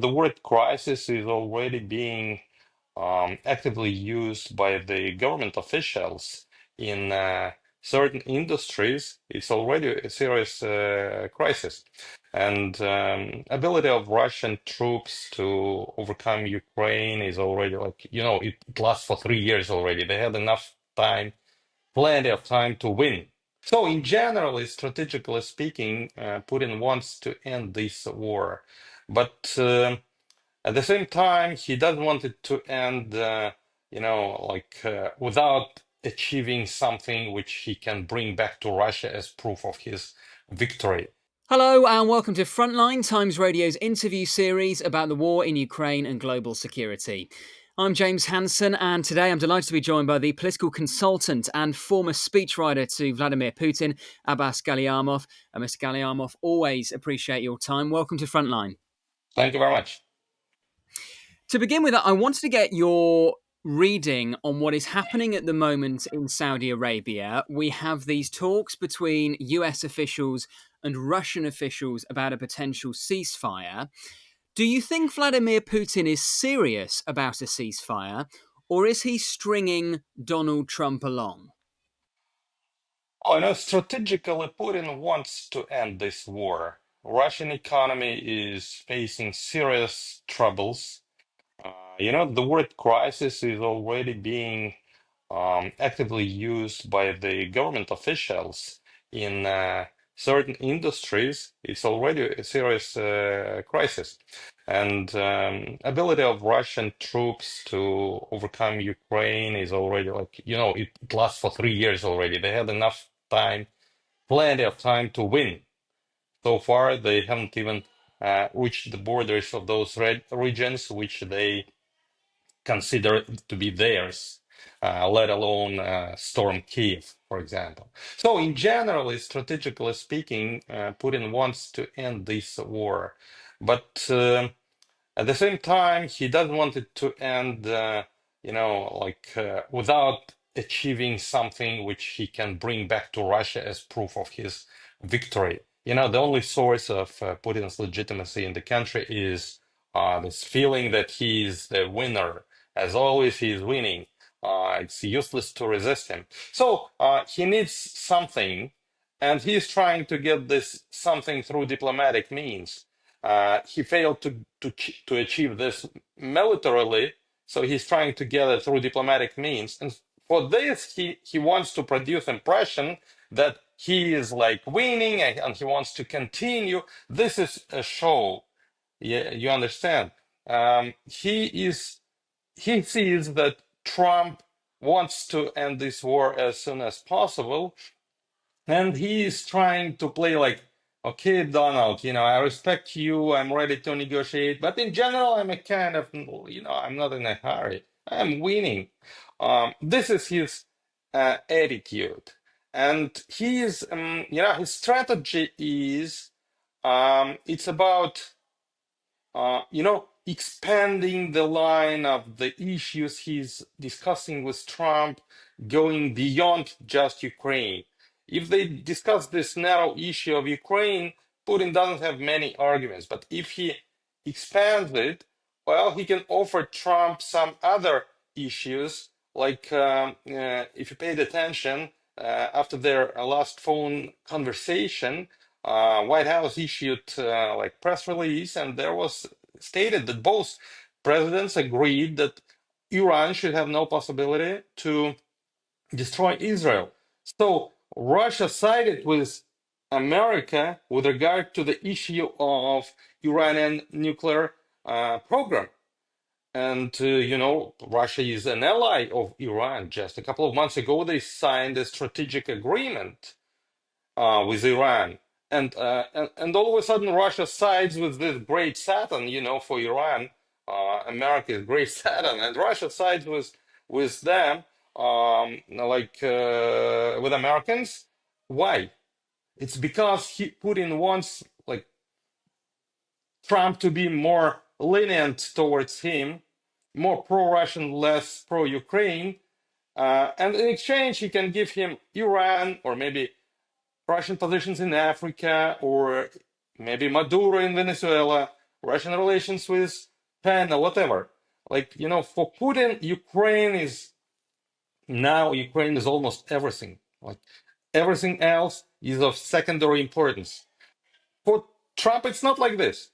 The word crisis is already being actively used by the government officials in certain industries. It's already a serious crisis. And ability of Russian troops to overcome Ukraine is already it lasts for 3 years already. They had enough time, plenty of time to win. So, in general, strategically speaking, Putin wants to end this war, but at the same time, he doesn't want it to end, without achieving something which he can bring back to Russia as proof of his victory. Hello and welcome to Frontline, Times Radio's interview series about the war in Ukraine and global security. I'm James Hansen, and today I'm delighted to be joined by the political consultant and former speechwriter to Vladimir Putin, Abbas Gallyamov. Mr. Gallyamov, always appreciate your time. Welcome to Frontline. Thank you very much. To begin with, I wanted to get your reading on what is happening at the moment in Saudi Arabia. We have these talks between US officials and Russian officials about a potential ceasefire. Do you think Vladimir Putin is serious about a ceasefire, or is he stringing Donald Trump along? Strategically, Putin wants to end this war. Russian economy is facing serious troubles. The word crisis is already being actively used by the government officials in certain industries. It's already a serious crisis. And ability of Russian troops to overcome Ukraine is already it lasts for 3 years already. They had enough time, plenty of time to win. So far, they haven't even reached the borders of those regions which they consider to be theirs, let alone storm Kiev, for example. So, in general, strategically speaking, Putin wants to end this war, but at the same time, he doesn't want it to end, without achieving something which he can bring back to Russia as proof of his victory. The only source of Putin's legitimacy in the country is this feeling that he is the winner. As always, he is winning. It's useless to resist him. So he needs something, and he is trying to get this something through diplomatic means. He failed to achieve this militarily, so he's trying to get it through diplomatic means. And for this, he wants to produce impression that he is like winning and he wants to continue. This is a show. Yeah, you understand? He sees that Trump wants to end this war as soon as possible, and he is trying to play like, okay, Donald, I respect you, I'm ready to negotiate, but in general, I'm a kind of, I'm not in a hurry. I'm winning. This is his attitude. And his strategy is, it's about expanding the line of the issues he's discussing with Trump, going beyond just Ukraine. If they discuss this narrow issue of Ukraine, Putin doesn't have many arguments. But if he expands it, well, he can offer Trump some other issues, like if you paid attention, after their last phone conversation, White House issued press release, and there was stated that both presidents agreed that Iran should have no possibility to destroy Israel. So Russia sided with America with regard to the issue of Iranian nuclear program. And, Russia is an ally of Iran. Just a couple of months ago, they signed a strategic agreement with Iran. And all of a sudden, Russia sides with this great Satan, for Iran. America is great Satan, and Russia sides with them, with Americans. Why? It's because Putin wants Trump to be more lenient towards him, more pro-Russian, less pro-Ukraine, and in exchange, he can give him Iran or maybe Russian positions in Africa, or maybe Maduro in Venezuela, Russian relations with China, whatever. Like, for Putin, Ukraine is almost everything. Like everything else is of secondary importance. For Trump, it's not like this.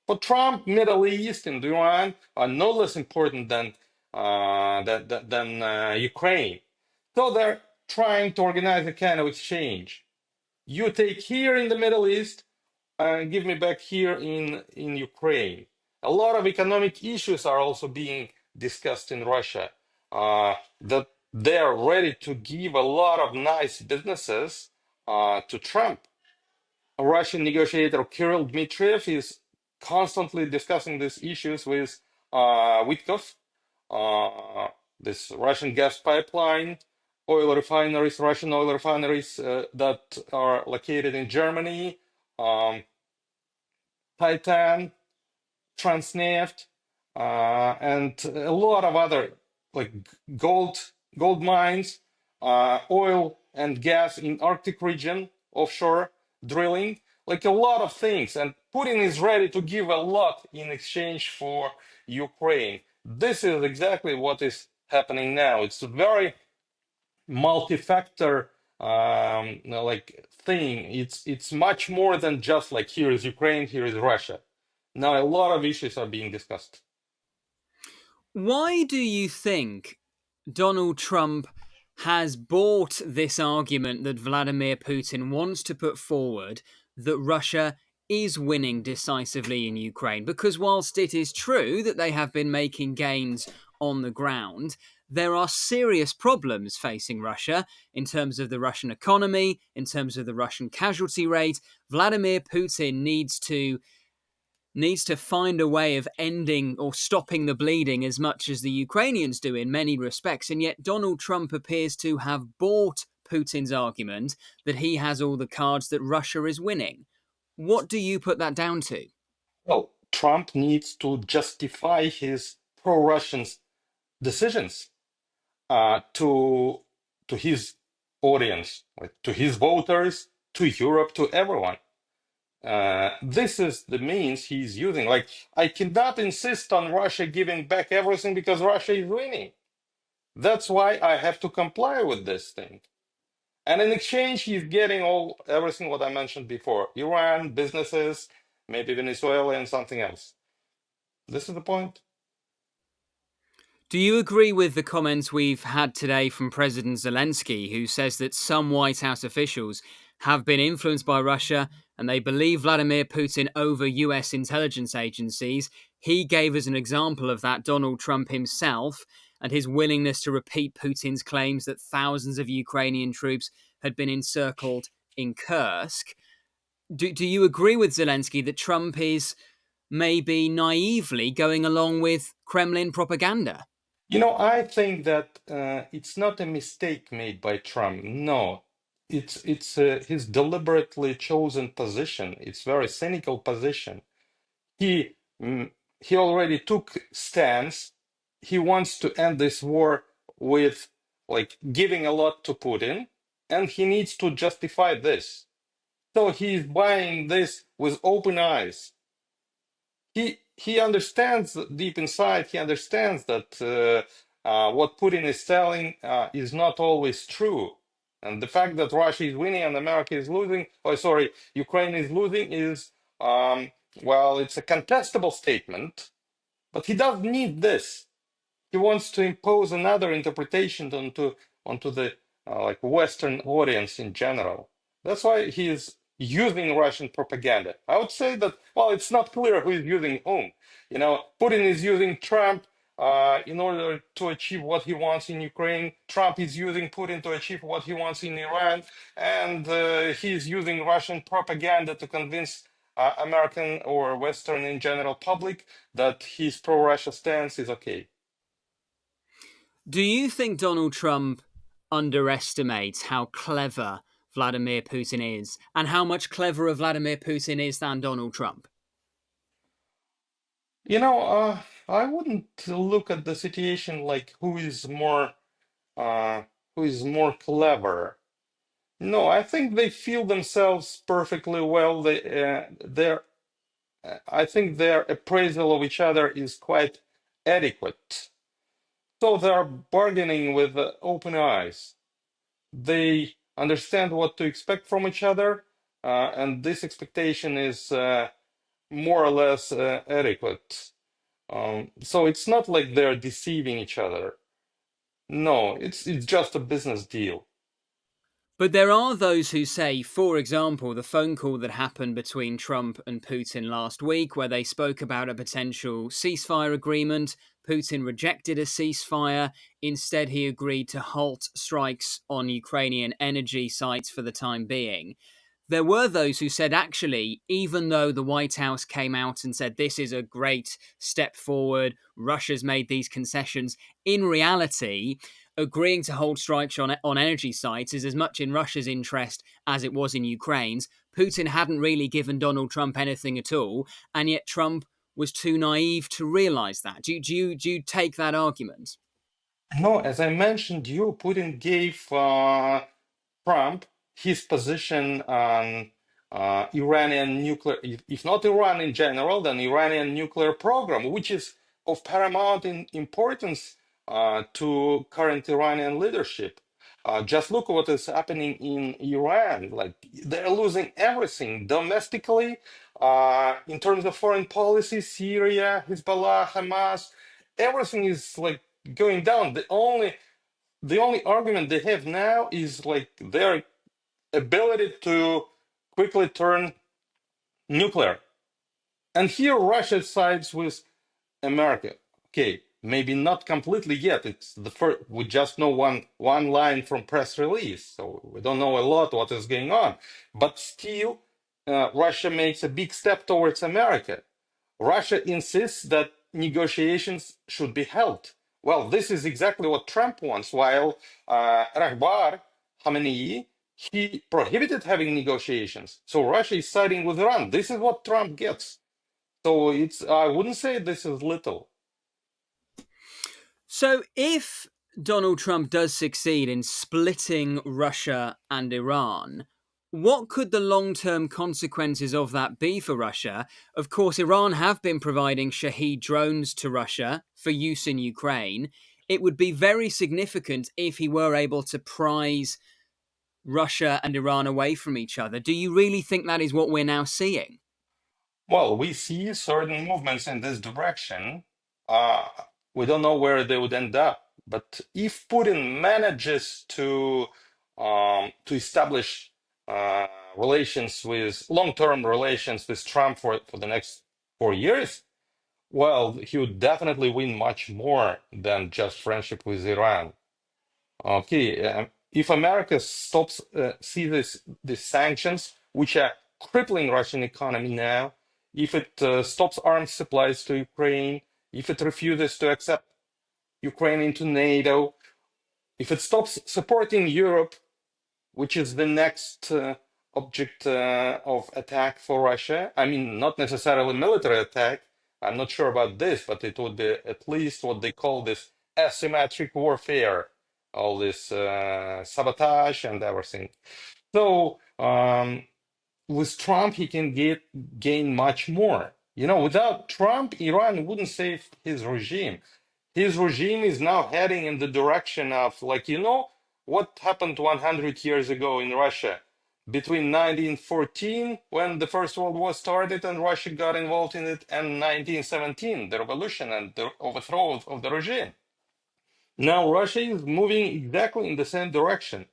For Trump, Middle East and Iran are no less important than Ukraine. So they're trying to organize a kind of exchange. You take here in the Middle East and give me back here in Ukraine. A lot of economic issues are also being discussed in Russia. That they're ready to give a lot of nice businesses to Trump. A Russian negotiator Kirill Dmitriev is constantly discussing these issues with Witkov, uh, this Russian gas pipeline, Russian oil refineries that are located in Germany, Titan, Transneft, and a lot of other like gold mines, oil and gas in Arctic region, offshore drilling, like a lot of things. And Putin is ready to give a lot in exchange for Ukraine. This is exactly what is happening now. It's a very multi-factor like thing. It's much more than just like here is Ukraine, here is Russia. Now a lot of issues are being discussed. Why do you think Donald Trump has bought this argument that Vladimir Putin wants to put forward that Russia is winning decisively in Ukraine? Because whilst it is true that they have been making gains on the ground, there are serious problems facing Russia in terms of the Russian economy, in terms of the Russian casualty rate. Vladimir Putin needs to find a way of ending or stopping the bleeding as much as the Ukrainians do in many respects. And yet Donald Trump appears to have bought Putin's argument that he has all the cards that Russia is winning. What do you put that down to? Well, Trump needs to justify his pro-Russian decisions to his audience, like, to his voters, to Europe, to everyone. This is the means he's using. Like, I cannot insist on Russia giving back everything because Russia is winning. That's why I have to comply with this thing. And in exchange, he's getting everything what I mentioned before: Iran, businesses, maybe Venezuela, and something else. This is the point. Do you agree with the comments we've had today from President Zelensky, who says that some White House officials have been influenced by Russia and they believe Vladimir Putin over US intelligence agencies? He gave us an example of that, Donald Trump himself, and his willingness to repeat Putin's claims that thousands of Ukrainian troops had been encircled in Kursk. Do you agree with Zelensky that Trump is maybe naively going along with Kremlin propaganda? I think that it's not a mistake made by Trump. No, it's his deliberately chosen position. It's very cynical position. He he already took stance. He wants to end this war with like giving a lot to Putin, and he needs to justify this. So he's buying this with open eyes. He understands deep inside. He understands that what Putin is telling is not always true, and the fact that Russia is winning and America is losing, oh sorry, Ukraine is losing, is well, it's a contestable statement. But he doesn't need this. He wants to impose another interpretation onto the like Western audience in general. That's why he is using Russian propaganda. I would say that, well, it's not clear who is using whom. Putin is using Trump in order to achieve what he wants in Ukraine. Trump is using Putin to achieve what he wants in Iran, and he is using Russian propaganda to convince American or Western in general public that his pro-Russia stance is okay. Do you think Donald Trump underestimates how clever Vladimir Putin is and how much cleverer Vladimir Putin is than Donald Trump? I wouldn't look at the situation like uh, who is more clever. No, I think they feel themselves perfectly well. They're I think their appraisal of each other is quite adequate. So they are bargaining with open eyes. They understand what to expect from each other, and this expectation is more or less adequate. So it's not like they're deceiving each other. No, it's just a business deal. But there are those who say, for example, the phone call that happened between Trump and Putin last week, where they spoke about a potential ceasefire agreement. Putin rejected a ceasefire. Instead, he agreed to halt strikes on Ukrainian energy sites for the time being. There were those who said, actually, even though the White House came out and said this is a great step forward, Russia's made these concessions, in reality, agreeing to hold strikes on energy sites is as much in Russia's interest as it was in Ukraine's. Putin hadn't really given Donald Trump anything at all, and yet Trump was too naive to realize that. Do you take that argument? No, as I mentioned, you Putin gave Trump his position on Iranian nuclear, if not Iran in general, then Iranian nuclear program, which is of paramount importance to current Iranian leadership. Just look what is happening in Iran. Like they're losing everything domestically, in terms of foreign policy, Syria, Hezbollah, Hamas, everything is like going down. The only argument they have now is like their ability to quickly turn nuclear. And here Russia sides with America. Okay, maybe not completely yet. It's the first. We just know one line from press release, so we don't know a lot what is going on. But still, Russia makes a big step towards America. Russia insists that negotiations should be held. Well, this is exactly what Trump wants, while Rahbar Khamenei, he prohibited having negotiations. So Russia is siding with Iran. This is what Trump gets. So I wouldn't say this is little. So, if Donald Trump does succeed in splitting Russia and Iran, what could the long term consequences of that be for Russia? Of course, Iran have been providing Shahed drones to Russia for use in Ukraine. It would be very significant if he were able to prise Russia and Iran away from each other. Do you really think that is what we're now seeing? Well, we see certain movements in this direction. Uh, we don't know where they would end up. But if Putin manages to establish relations with long-term relations with Trump for the next 4 years, well, he would definitely win much more than just friendship with Iran. Okay, if America stops, see these sanctions, which are crippling Russian economy now, if it stops arms supplies to Ukraine, if it refuses to accept Ukraine into NATO, if it stops supporting Europe, which is the next object of attack for Russia, I mean, not necessarily military attack. I'm not sure about this, but it would be at least what they call this asymmetric warfare, all this sabotage and everything. So with Trump, he can gain much more. Without Trump, Iran wouldn't save his regime. His regime is now heading in the direction of, like, what happened 100 years ago in Russia between 1914, when the First World War started and Russia got involved in it, and 1917, the revolution and the overthrow of the regime. Now Russia is moving exactly in the same direction.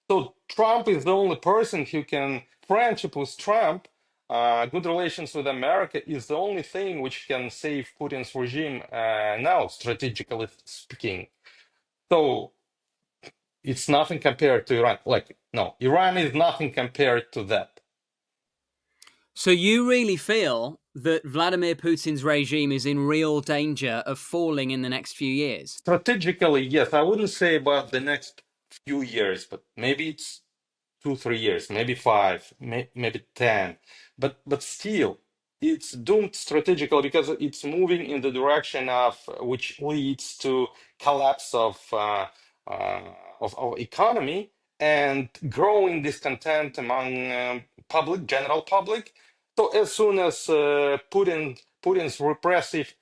So Trump is the only person who can friendship with Trump. Good relations with America is the only thing which can save Putin's regime now, strategically speaking. So it's nothing compared to Iran. Like, no, Iran is nothing compared to that. So you really feel that Vladimir Putin's regime is in real danger of falling in the next few years? Strategically, yes, I wouldn't say about the next few years, but maybe it's 2, 3 years, maybe five, maybe 10, but still, it's doomed strategically because it's moving in the direction of which leads to collapse uh, of economy and growing discontent among general public. So as soon as Putin's repressive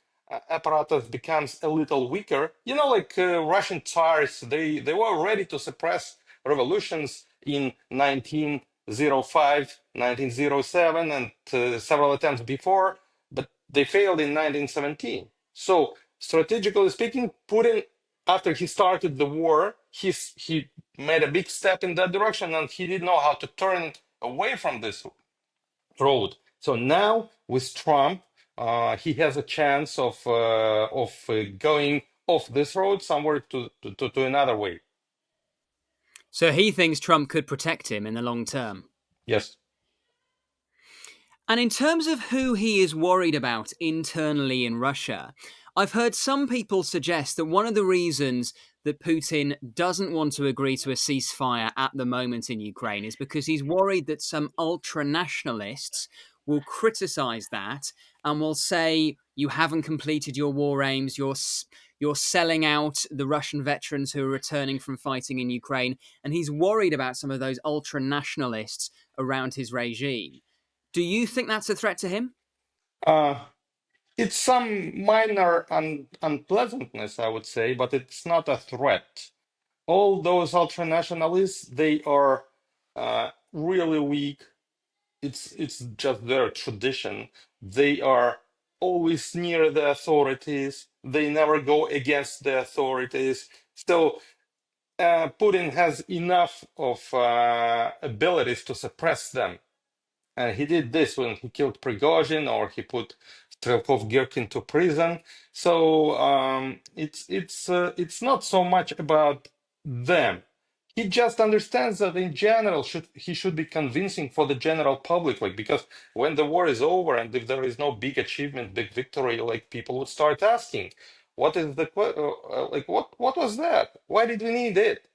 apparatus becomes a little weaker, like Russian Tsars, they were ready to suppress revolutions in 1905, 1907, and several attempts before, but they failed in 1917. So strategically speaking, Putin, after he started the war, he made a big step in that direction, and he didn't know how to turn away from this road. So now with Trump, he has a chance of going off this road somewhere to another way. So he thinks Trump could protect him in the long term. Yes. And in terms of who he is worried about internally in Russia, I've heard some people suggest that one of the reasons that Putin doesn't want to agree to a ceasefire at the moment in Ukraine is because he's worried that some ultra nationalists will criticize that and will say, you haven't completed your war aims, you're selling out the Russian veterans who are returning from fighting in Ukraine. And he's worried about some of those ultra nationalists around his regime. Do you think that's a threat to him? Uh, it's some minor unpleasantness, I would say, but it's not a threat. All those ultranationalists, they are really weak. It's just their tradition. They are always near the authorities. They never go against the authorities. So Putin has enough of abilities to suppress them. And he did this when he killed Prigozhin or he put Strelkov Girkin to prison. So it's not so much about them. He just understands that in general he should be convincing for the general public, like because when the war is over and if there is no big achievement, big victory, like people would start asking, what is the like what was that? Why did we need it?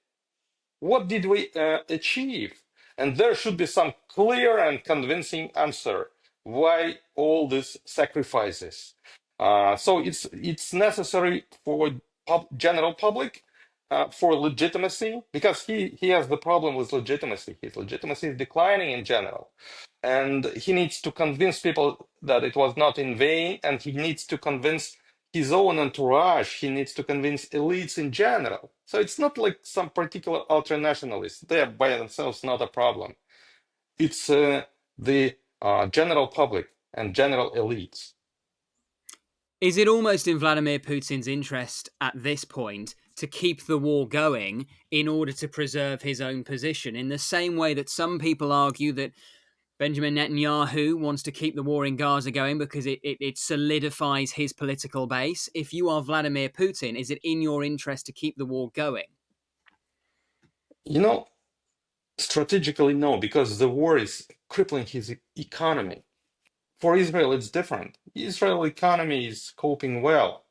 What did we achieve? And there should be some clear and convincing answer. Why all these sacrifices? So it's necessary for general public for legitimacy because he has the problem with legitimacy. His legitimacy is declining in general, and he needs to convince people that it was not in vain, and he needs to convince his own entourage, he needs to convince elites in general. So it's not like some particular ultra-nationalists. They are by themselves not a problem. It's the general public and general elites. Is it almost in Vladimir Putin's interest at this point to keep the war going in order to preserve his own position, in the same way that some people argue that Benjamin Netanyahu wants to keep the war in Gaza going because it solidifies his political base? If you are Vladimir Putin, is it in your interest to keep the war going? Strategically, no, because the war is crippling his economy. For Israel, it's different. Israel economy is coping well.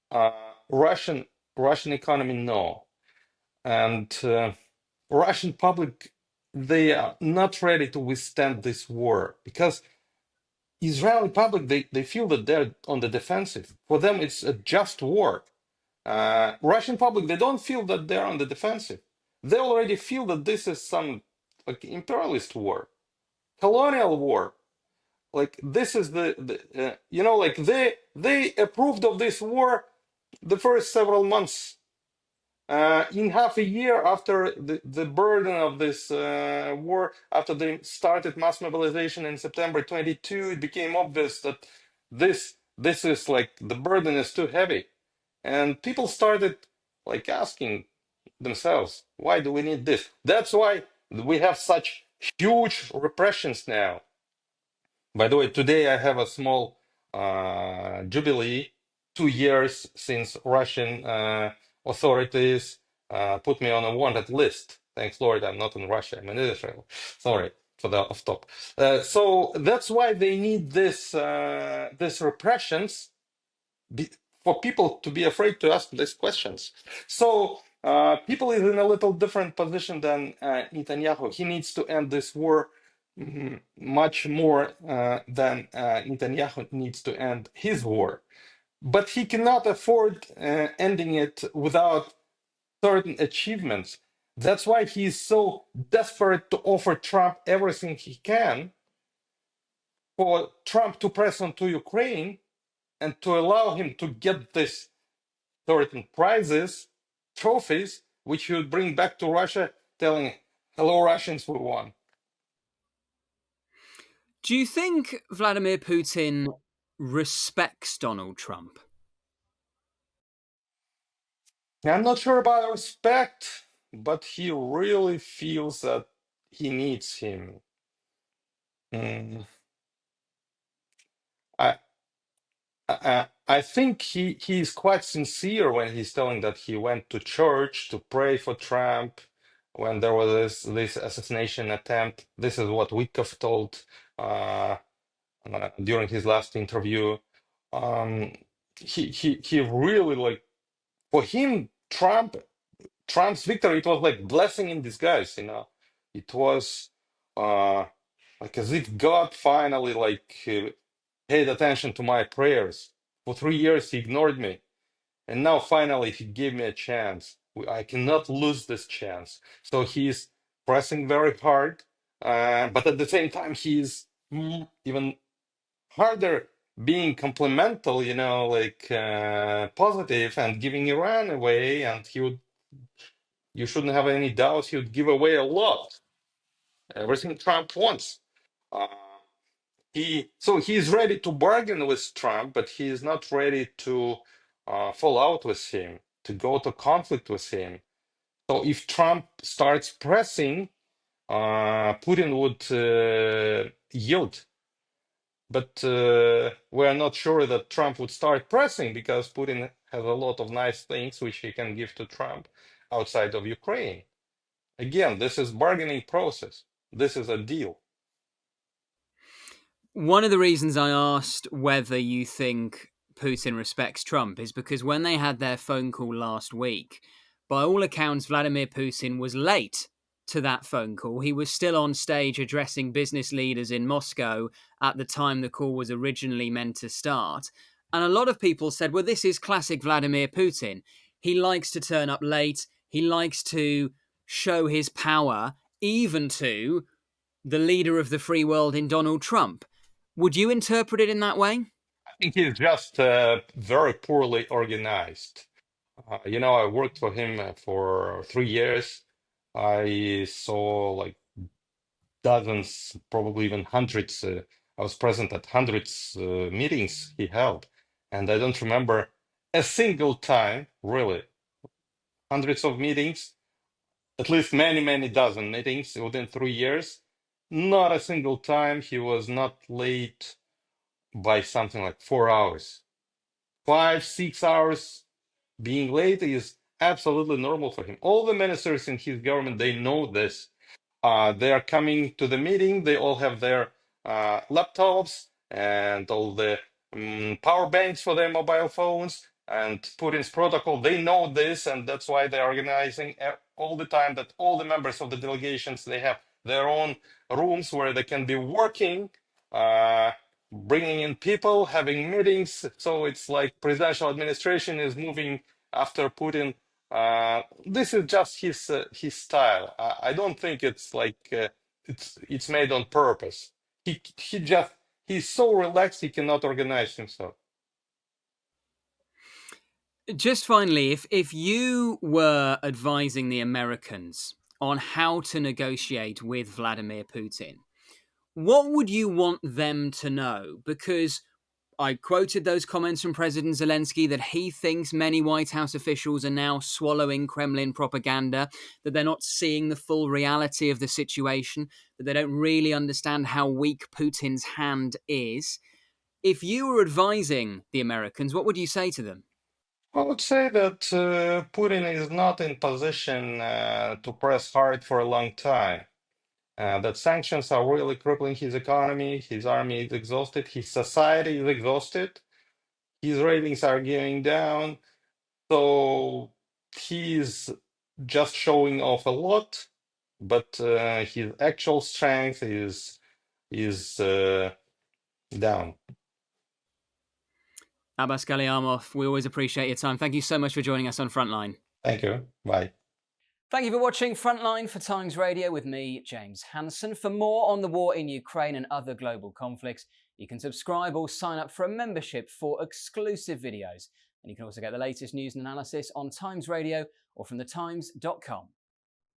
Uh, Russian Russian economy, no. And Russian public, they are not ready to withstand this war because Israeli public, they feel that they're on the defensive. For them, it's a just war. Russian public, they don't feel that they're on the defensive. They already feel that this is some like imperialist war, colonial war. Like this is like they approved of this war the first several months. In half a year after the burden of this war, after they started mass mobilization in September 22, it became obvious that this is like the burden is too heavy. And people started like asking themselves, why do we need this? That's why we have such huge repressions now. By the way, today I have a small jubilee, 2 years since Russian authorities put me on a wanted list. Thanks, Lord, I'm not in Russia, I'm in Israel. Sorry for the off top. So that's why they need this repressions be, for people to be afraid to ask these questions. So people is in a little different position than Netanyahu. He needs to end this war much more than Netanyahu needs to end his war. But he cannot afford ending it without certain achievements. That's why he's so desperate to offer Trump everything he can for Trump to press onto Ukraine and to allow him to get this certain prizes, trophies, which he would bring back to Russia, telling, "Hello, Russians, we won." Do you think Vladimir Putin respects Donald Trump? I'm not sure about respect, but he really feels that he needs him. Mm, I, I think he's quite sincere when he's telling that he went to church to pray for Trump when there was this assassination attempt. This is what Witkoff told during his last interview. Um, he really like for him Trump's victory, it was like blessing in disguise, you know. It was uh, like as if God finally paid attention to my prayers. For 3 years, he ignored me, and now finally he gave me a chance. I cannot lose this chance. So he's pressing very hard, but at the same time, he's even harder being complimental, you know, positive and giving Iran away, and you shouldn't have any doubts he would give away a lot, everything Trump wants. Uh, he's ready to bargain with Trump, but he is not ready to fall out with him, to go to conflict with him. So if Trump starts pressing, Putin would yield. But we're not sure that Trump would start pressing because Putin has a lot of nice things which he can give to Trump outside of Ukraine. Again, this is bargaining process. This is a deal. One of the reasons I asked whether you think Putin respects Trump is because when they had their phone call last week, by all accounts, Vladimir Putin was late to that phone call. He was still on stage addressing business leaders in Moscow at the time the call was originally meant to start. And a lot of people said, well, this is classic Vladimir Putin. He likes to turn up late. He likes to show his power, even to the leader of the free world in Donald Trump. Would you interpret it in that way? I think he's just very poorly organized. You know, I worked for him for 3 years. I saw like dozens, probably even hundreds. I was present at hundreds meetings he held, and I don't remember a single time, really, hundreds of meetings, at least many, many dozen meetings within 3 years. Not a single time he was not late by something like 4 hours. 5, 6 hours being late is absolutely normal for him. All the ministers in his government, they know this. They are coming to the meeting. They all have their laptops and all the power banks for their mobile phones and Putin's protocol. They know this, and that's why they're organizing all the time that all the members of the delegations, they have their own rooms where they can be working, bringing in people, having meetings. So it's like presidential administration is moving after Putin. This is just his style. I don't think it's it's made on purpose. He's so relaxed he cannot organize himself. Just finally, if you were advising the Americans on how to negotiate with Vladimir Putin, what would you want them to know? Because I quoted those comments from President Zelensky that he thinks many White House officials are now swallowing Kremlin propaganda, that they're not seeing the full reality of the situation, that they don't really understand how weak Putin's hand is. If you were advising the Americans, what would you say to them? I would say that Putin is not in position to press hard for a long time. That sanctions are really crippling his economy, his army is exhausted, his society is exhausted, his ratings are going down. So he's just showing off a lot, but his actual strength is down. Abbas Gallyamov, we always appreciate your time. Thank you so much for joining us on Frontline. Thank you. Bye. Thank you for watching Frontline for Times Radio with me, James Hansen. For more on the war in Ukraine and other global conflicts, You can subscribe or sign up for a membership for exclusive videos. And you can also get the latest news and analysis on Times Radio or from thetimes.com.